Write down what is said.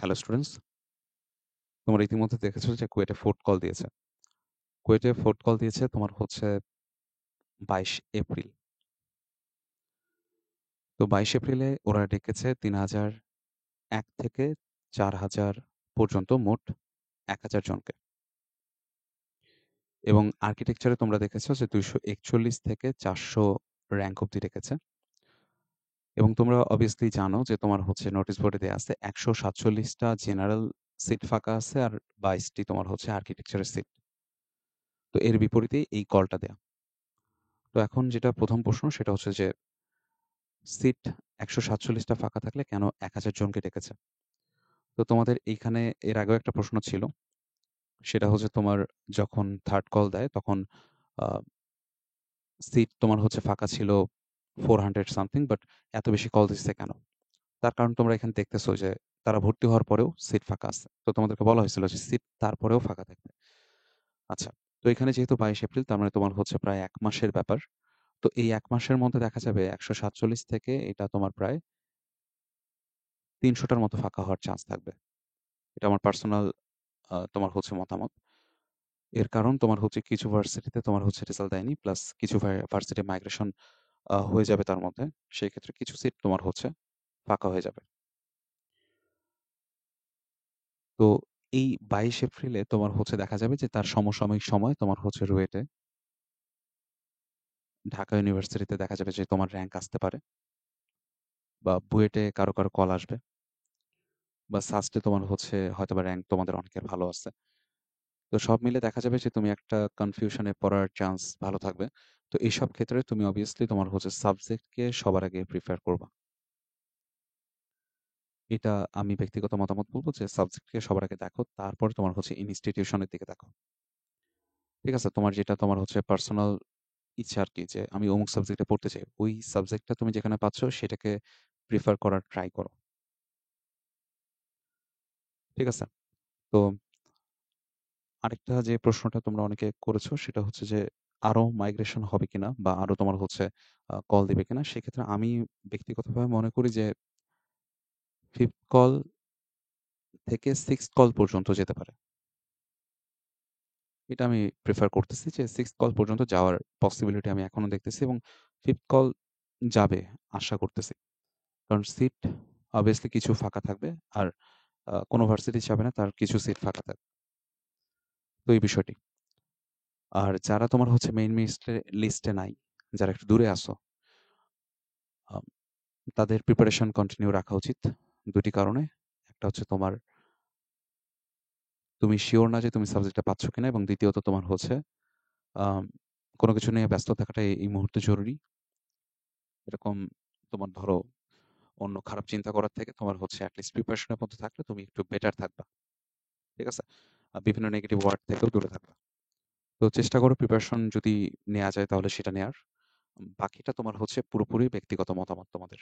Hello students, তোমরা ইতিমধ্যে দেখেছো যে কুয়েটে ফোর্থ কল দিয়েছে। কুয়েটে ফোর্থ কল দিয়েছে তোমার হচ্ছে ২২ এপ্রিল। তো ২২ এপ্রিলে ওরা ডেকেছে ৩,০০১ থেকে ৪,০০০ পর্যন্ত মোট ১,০০০ জনকে। এবং আর্কিটেকচারে তোমরা দেখেছো যে ২৪১ থেকে ৪০০ র‍্যাংক অব্দি রেখেছে। এবং তোমরা অবভিয়াসলি জানো যে তোমার হচ্ছে নোটিস বোর্ডে দেয়া আছে ১৪৭ টা জেনারেল সিট ফাঁকা আছে আর ২২ টি তোমার হচ্ছে আর্কিটেকচারের সিট। তো এর বিপরীতেই এই কলটা দেয়া। তো এখন যেটা ১ম প্রশ্ন সেটা হচ্ছে যে সিট ১৪৭ টা ফাঁকা থাকলে কেন ১,০০০ জনকে ডেকেছে? তো তোমাদের এইখানে এর আগেও একটা প্রশ্ন ছিল। সেটা হচ্ছে তোমার যখন থার্ড কল দেয় তখন আ সিট তোমার হচ্ছে ফাঁকা ছিল 400 সামথিং বাট এত বেশি কল দিচ্ছে কেন? তার কারণ তোমরা এখানে দেখতেছো যে তারা ভর্তি হওয়ার পরেও সিট ফাঁকা আছে। তো তোমাদেরকে বলা হয়েছিল যে সিট তারপরেও ফাঁকা থাকবে। আচ্ছা। তো এখানে যেহেতু ২২ এপ্রিল তার মানে তোমার হচ্ছে প্রায় ১ মাসের ব্যাপার। তো এই ১ মাসের মধ্যে দেখা যাবে ১৪৭ থেকে এটা তোমার প্রায় ৩০০ টার মতো ফাঁকা হওয়ার চান্স থাকবে। এটা আমার পার্সোনাল তোমার হচ্ছে মতামত। এর কারণ তোমার হচ্ছে কিছু ভার্সিটিতে তোমার হচ্ছে রেজাল্ট দেয়নি। প্লাস কিছু ভার্সিটি মাইগ্রেশন হয়ে যাবে তার মধ্যে। সেই ক্ষেত্রে কিছু সিট তোমার হচ্ছে ফাঁকা হয়ে যাবে। তো এই ২২ এপ্রিলে তোমার হচ্ছে দেখা যাবে যে তার সমসাময়িক সময় তোমার হচ্ছে রুয়েটে, ঢাকা ইউনিভার্সিটিতে দেখা যাবে যে তোমার র‍্যাংক আসতে পারে বা বুয়েটে কারো কল আসবে বা সাস্টে তোমার হচ্ছে হয়তোবা র‍্যাংক তোমাদের অনেকের ভালো আছে। তো সব মিলে দেখা যাবে যে তুমি একটা কনফিউশন এ পড়ার চান্স ভালো থাকবে। তো এইসব ক্ষেত্রে তুমি অবভিয়াসলি তোমার হচ্ছে সাবজেক্টকে সবার আগে প্রিফার করবা। এটা আমি ব্যক্তিগত মতামত বলব যে সাবজেক্টকে সবার আগে দেখো, তারপর তোমার হচ্ছে ইনস্টিটিউশনের দিকে দেখো। ঠিক আছে? তোমার যেটা তোমার হচ্ছে পার্সোনাল ইচ্ছা আরকি যে আমি অমুক সাবজেক্টে পড়তে চাই। ওই সাবজেক্টটা তুমি যেখানে পাচ্ছ সেটাকে প্রিফার করার ট্রাই করো। ঠিক আছে? তো আরেকটা যে প্রশ্নটা তোমরা অনেকে করেছো সেটা হচ্ছে যে আরো মাইগ্রেশন হবে কিনা বা আরো তোমার হচ্ছে কল দিবে কিনা? সেক্ষেত্রে আমি ব্যক্তিগতভাবে মনে করি যে 5th কল থেকে 6th কল পর্যন্ত যেতে পারে। এটা আমি প্রেফার করতেছি যে 6th কল পর্যন্ত যাওয়ার পসিবিলিটি আমি এখনো দেখতেছি এবং 5th কল যাবে আশা করতেছি। কারণ সিট obviously কিছু ফাঁকা থাকবে। আর কোন ভার্সিটি যাবে না তার কিছু সিট ফাঁকা থাকবে। তো এই বিষয়টি। আর যারা তোমার হচ্ছে মেইন লিস্টে নাই, যারা একটু দূরে আছো, আম তাদের প্রিপারেশন কন্টিনিউ রাখা উচিত ২ টি কারণে। একটা হচ্ছে তুমি সিউর না যে তুমি সাবজেক্টটা পাচ্ছ কিনা এবং দ্বিতীয়ত তোমার হচ্ছে আম কোন কিছু নিয়ে ব্যস্ত থাকাটা এই মুহূর্তে জরুরি। এরকম তোমার ধরো অন্য খারাপ চিন্তা করার থেকে তোমার হচ্ছে এট লিস্ট প্রিপারেশন এর মধ্যে থাকলে তুমি একটু বেটার থাকবা। ঠিক আছে? বিভিন্ন নেগেটিভ ওয়ার্ড থেকেও দূরে থাকবা। তো চেষ্টা করো প্রিপারেশন যদি নেয়া যায় তাহলে সেটা নেয়ার। বাকিটা তোমার হচ্ছে পুরোপুরি ব্যক্তিগত মতামত তোমাদের।